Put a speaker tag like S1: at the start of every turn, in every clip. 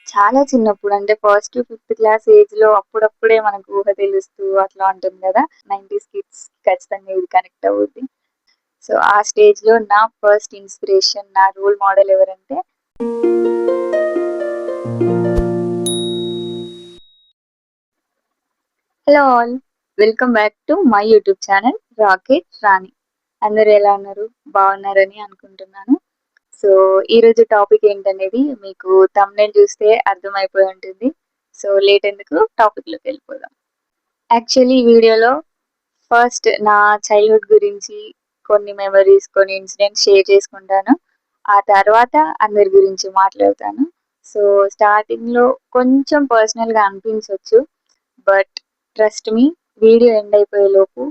S1: చాలా చిన్నప్పుడు అంటే ఫస్ట్, ఫిఫ్త్ క్లాస్ ఏజ్‌లో అప్పుడప్పుడే మనకు ఊహ తెలుస్తూ అట్లా ఉంటుంది గదా! 90స్ కిడ్స్ ఖచ్చితంగా ఇది కనెక్ట్ అవుద్ది. సో, ఆ స్టేజ్‌లో నా ఫస్ట్ ఇన్‌స్పిరేషన్, నా రోల్ మోడల్ ఎవరంటే hello all! Welcome back to my YouTube channel rocket Rani. అందరూ ఎలా ఉన్నారు? బాగున్నారని అనుకుంటున్నాను. సో, ఈరోజు టాపిక్ ఏంటనేది మీకు థంబ్‌నెయిల్ చూస్తే అర్థమైపోయి ఉంటుంది. సో, లేట్ ఎందుకు టాపిక్‌లోకెళ్ళిపోదాం. యాక్చువల్లీ ఈ వీడియోలో ఫస్ట్ నా చైల్డ్‌హుడ్ గురించి కొన్ని మెమోరీస్, కొన్ని ఇన్సిడెంట్స్ షేర్ చేసుకుంటాను. ఆ తర్వాత అందరి గురించి మాట్లాడతాను. సో, స్టార్టింగ్‌లో కొంచెం పర్సనల్‌గా అనిపించొచ్చు. But trust me, video end అయిపోయేలోపు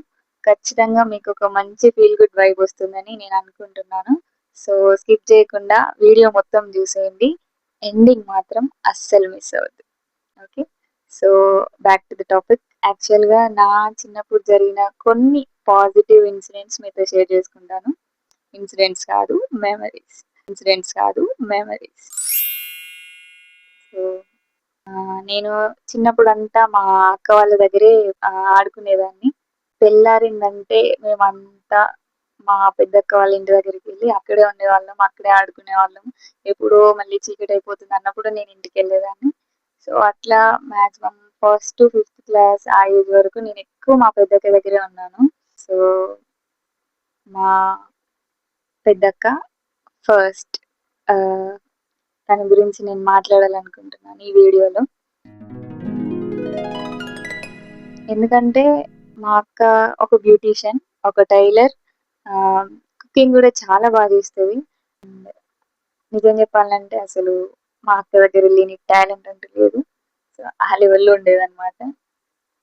S1: ఖచ్చితంగా మీకొక మంచి ఫీల్ గుడ్ వైబ్ వస్తుందని నేను అనుకుంటున్నాను. సో, స్కిప్ చేయకుండా వీడియో మొత్తం చూసేయండి. ఎండింగ్ మాత్రం అస్సలు మిస్ అవ్వద్దు. Okay. So, back to the topic. యాక్చువల్‌గా నా చిన్నప్పుడు జరిగిన కొన్ని పాజిటివ్ ఇన్సిడెంట్స్ మీతో షేర్ చేసుకుంటాను. ఇన్సిడెంట్స్ కాదు మెమరీస్. ఇన్సిడెంట్స్ కాదు మెమరీస్. సో, నేను చిన్నప్పుడంతా మా అక్క వాళ్ళ దగ్గరే ఆడుకునేదాన్ని. తెల్లారిందంటే మేమంతా మా పెద్దక్క వాళ్ళ ఇంటి దగ్గరికెళ్ళి అక్కడే ఉండేవాళ్ళం. అక్కడే ఆడుకునేవాళ్ళం. ఎప్పుడో మళ్ళీ చీకటయిపోతుంది అన్నప్పుడు నేను ఇంటికెళ్ళేదాన్ని. సో, అట్లా మాక్సిమం ఫస్ట్, ఫిఫ్త్ క్లాస్ ఆ ఏజ్ వరకు నేనెక్కువ మా పెద్దక్క దగ్గరే ఉన్నాను. సో, మా పెద్దక్క ఫస్ట్ ఆహ్, తన గురించి నేను మాట్లాడాలనుకుంటున్నాను ఈ వీడియోలో. ఎందుకంటే మా అక్క ఒక బ్యూటీషియన్, ఒక టైలర్, కుకింగ్ గూడా చాలా చేస్తది. అండ్ నిజం చెప్పాలంటే అసలు మా అక్క దగ్గర లేని టాలెంట్ అంటూ లేదు. సో, ఆ లెవెల్‌లో ఉండేదనమాట.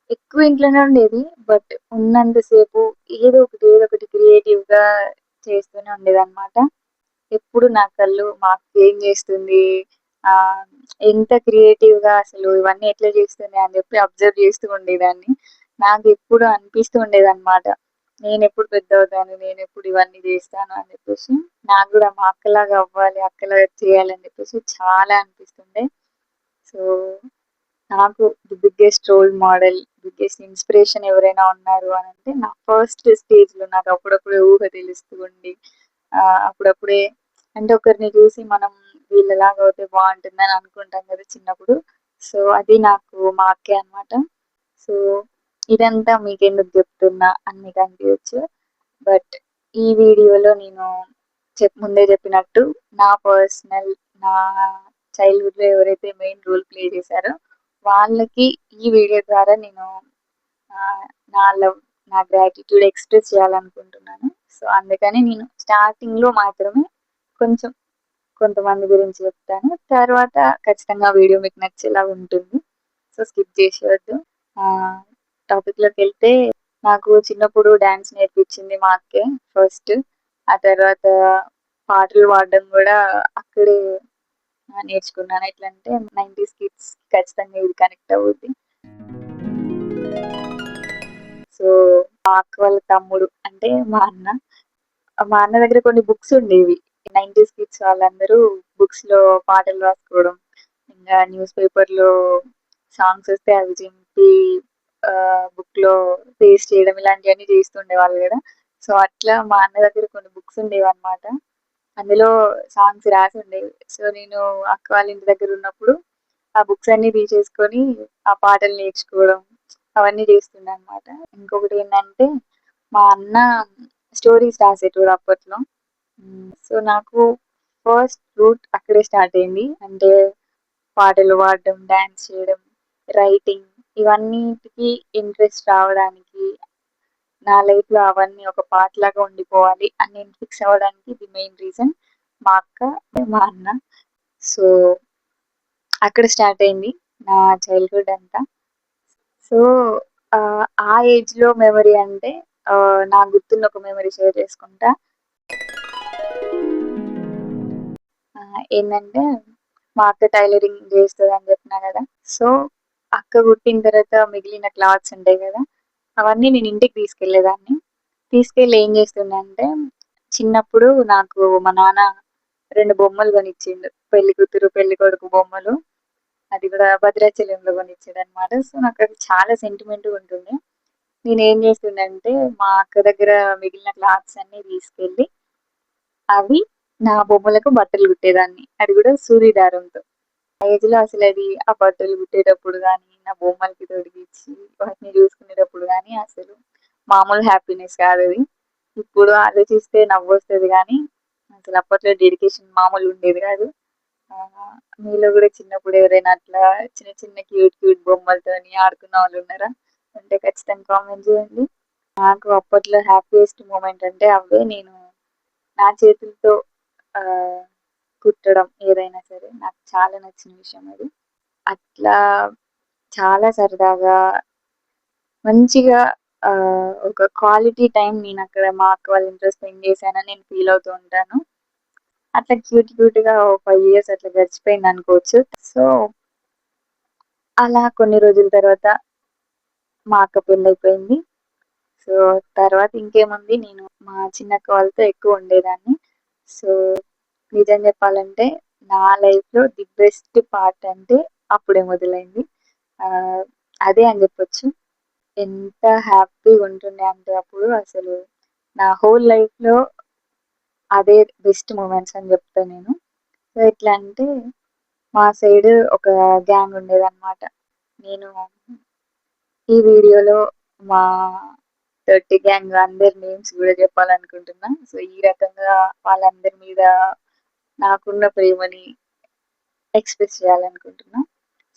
S1: ఎక్కువ ఇంట్లోనే ఉండేది. బట్ ఉన్నంత సేపు ఏదో ఒకటి క్రియేటివ్‌గా చేస్తూనే ఉండేదనమాట. ఎప్పుడు నా కళ్ళు మా అక్క ఏం చేస్తుంది? ఆహ్, ఎంత క్రియేటివ్‌గా అసలు ఇవన్నీ ఎట్లా చేస్తుంది అని చెప్పి అబ్జర్వ్ చేస్తూ ఉండేదాన్ని. నాకెప్పుడు అనిపిస్తూ ఉండేదనమాట. నేనెప్పుడు పెద్దవుతాను? నేనెప్పుడు ఇవన్నీ చేస్తాను? అని చెప్పేసి. నాకు గూడా మా అక్కలాగా అవ్వాలి, అక్కలాగా చేయాలని చెప్పేసి చాలా అనిపిస్తుండే. సో, నాకు the biggest role model, biggest inspiration ఎవరైనా ఉన్నారు అనంటే నా ఫస్ట్ స్టేజ్‌లో నాకు అప్పుడప్పుడే ఊహ తెలుస్తూ ఉండి అప్పుడప్పుడే అంటే ఒకరిని చూసి మనం వీళ్ళలాగా అవుతే బావుంటుందని అనుకుంటాం కదా చిన్నప్పుడు. సో, అది నాకు మా అక్కే అనమాట. సో, ఇదంతా మీకెందుకు చెప్తున్నా అని మీకు అనిపియొచ్చు. బట్ ఈ వీడియోలో నేను ముందే చెప్పినట్టు నా పర్సనల్, నా చైల్డ్‌హుడ్‌లో ఎవరైతే మెయిన్ రోల్ ప్లే చేశారో వాళ్ళకి ఈ వీడియో ద్వారా నేను ఆహ్, నా లవ్, నా గ్రాటిట్యూడ్ ఎక్స్‌ప్రెస్ చేయాలనుకుంటున్నాను. సో, అందుకని నేను స్టార్టింగ్‌లో మాత్రమే కొంచెం కొంతమంది గురించి చెప్తాను. తర్వాత ఖచ్చితంగా వీడియో మీకు నచ్చేలా ఉంటుంది. సో, స్కిప్ చేసేయొద్దు. ఆహ్, టాపిక్‌లోకెళ్తే నాకు చిన్నప్పుడు డాన్స్ నేర్పించింది మా అక్కే ఫస్ట్. ఆ తర్వాత పాటలు పాడడం గూడా అక్కడే నేర్చుకున్నాను. ఎట్లంటే 90స్ కిడ్స్ ఖచ్చితంగా ఇది కనెక్ట్ అవుద్ది. సో, మా అక్క వాళ్ళ తమ్ముడు అంటే మా అన్న. మా అన్న దగ్గర కొన్ని బుక్స్ ఉండేవి. 90స్ కిడ్స్ వాళ్ళందరూ బుక్స్‌లో పాటలు రాసుకోవడం, ఇంగా న్యూస్ పేపర్‌లో సాంగ్స్ వస్తే అవి చింపి బుక్‌లో పేస్ట్ చేయడం ఇలాంటివన్నీ చేస్తుండేవాళ్ళు గదా! సో, అట్లా మా అన్న దగ్గర కొన్ని బుక్స్ ఉండేవన్నమాట. అందులో సాంగ్స్ రాసుండేవి. సో, నేను అక్క వాళ్ళ ఇంటి దగ్గర ఉన్నప్పుడు ఆ బుక్స్ అన్నీ తీసేసుకొని ఆ పాటలు నేర్చుకోవడం అవన్నీ చేస్తుండే అన్నమాట. ఇంకొకటేంటంటే మా అన్న స్టోరీస్ రాసేటోడు అప్పట్లో. సో, నాకు ఫస్ట్ రూట్ అక్కడే స్టార్ట్ అయింది. అంటే పాటలు పాడడం, డాన్స్ చేయడం, రైటింగ్ ఇవన్నిటికి ఇంట్రెస్ట్ రావడానికి, నా లైఫ్‌లో అవన్నీ ఒక పార్ట్ లాగా ఉండిపోవాలి అని నేను ఫిక్స్ అవ్వడానికి ఇది మెయిన్ రీజన్. మా అక్క, మా అన్న. సో, అక్కడ స్టార్ట్ అయింది నా చైల్డ్‌హుడ్ అంతా. సో, ఆ ఏజ్‌లో మెమరీ అంటే నాకు గుర్తున్న ఒక మెమరీ షేర్ చేసుకుంటా. ఏందంటే మా అక్క టైలరింగ్ చేస్తదని చెప్పినా గదా! సో, అక్క కుట్టిన తర్వాత మిగిలిన క్లాత్స్ ఉంటాయి గదా! అవన్నీ నేను ఇంటికి తీసుకెళ్ళేదాన్ని. తీసుకెళ్ళి ఏం చేస్తుండే అంటే, చిన్నప్పుడు నాకు మా నాన్న 2 బొమ్మలు కొనిచ్చిండు. పెళ్లి కూతురు, పెళ్లి కొడుకు బొమ్మలు. అది కూడా భద్రాచలంలో కొనిచ్చాడనమాట. సో, నాకది చాలా సెంటిమెంట్‌గా ఉంటుంది. నేనేం చేస్తుండే అంటే, మా అక్క దగ్గర మిగిలిన క్లాత్స్ అన్నీ తీసుకెళ్ళి, అవి నా బొమ్మలకు బట్టలు కుట్టేదాన్ని. అది కూడా సూది దారంతో. ఆ ఏజ్‌లో అసలది ఆ బట్టలు కుట్టేటప్పుడు గానీ, నా బొమ్మలకి తొడిగిచ్చి, వాటిని చూసుకునేటప్పుడు గానీ, అసలు మామూలు హ్యాపీనెస్ కాదది. ఇప్పుడు ఆలోచిస్తే నవ్వొస్తది గానీ, అసలు అప్పట్లో డెడికేషన్ మామూలుగుండేది కాదు. మీలో గూడా చిన్నప్పుడు ఎవరైనా అట్లా చిన్న చిన్న క్యూట్ క్యూట్ బొమ్మలతోని ఆడుకున్న వాళ్ళున్నారా? ఉంటే ఖచ్చితంగా కామెంట్ చేయండి. నాకు అప్పట్లో హ్యాపీయెస్ట్ మూమెంట్ అంటే అవే. నేను నా చేతులతో ఆహ్, కుట్టడం ఏదైనా సరే నాకు చాలా నచ్చిన విషయం అది. అట్లా చాలా సరదాగా మంచిగా ఒక క్వాలిటీ టైమ్ నేనక్కడ మా అక్క వాళ్ళ ఇంట్లో స్పెండ్ చేశానని నేను ఫీల్ అవుతూ ఉంటాను. అట్లా క్యూట్ క్యూట్‌గా ఓ 5 ఇయర్స్ అట్లా గడిచిపోయిందనుకోవచ్చు. సో, అలా కొన్ని రోజుల తర్వాత మా అక్క పెళ్లయిపోయింది. సో, తర్వాత ఇంకేముంది, నేను మా చిన్నక్క వాళ్ళతో ఎక్కువ ఉండేదాన్ని. సో, నిజం చెప్పాలంటే నా లైఫ్‌లో ది బెస్ట్ పార్ట్ అంటే అప్పుడే మొదలైంది. ఆహ్, అదే అని చెప్పొచ్చు. ఎంత హ్యాపీగా ఉంటుండే అంటే అప్పుడు అసలు నా హోల్ లైఫ్‌లో అదే బెస్ట్ మొమెంట్స్ అని చెప్తా నేను. సో, ఎట్లా అంటే మా సైడ్ ఒక గ్యాంగ్ ఉండేదన్నమాట. నేను ఈ వీడియోలో మా 30 గ్యాంగ్ అందరి నేమ్స్ గూడా చెప్పాలనుకుంటున్నా. సో, ఈ రకంగా వాళ్ళందరి మీద నాకున్న ప్రేమని ఎక్స్‌ప్రెస్ చేయాలనుకుంటున్నా.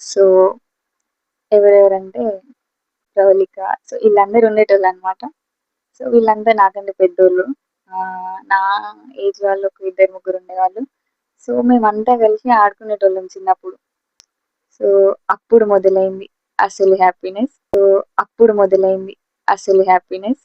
S1: సో, ఎవరెవరంటే ప్రవళిక, సో, ఈళ్ళందరూ ఉండేటోళ్ళనమాట. సో, వీళ్ళంతా నాకంటే పెద్దోళ్ళు. నా ఏజ్ వాళ్ళు ఒక ఇద్దరు ముగ్గురు ఉండేవాళ్ళు. సో, మేమంతా కలిసి ఆడుకునేటోళ్ళం చిన్నప్పుడు. సో, అప్పుడు మొదలైంది అసలు హ్యాపీనెస్. సో, అప్పుడు మొదలైంది అసలు హ్యాపీనెస్.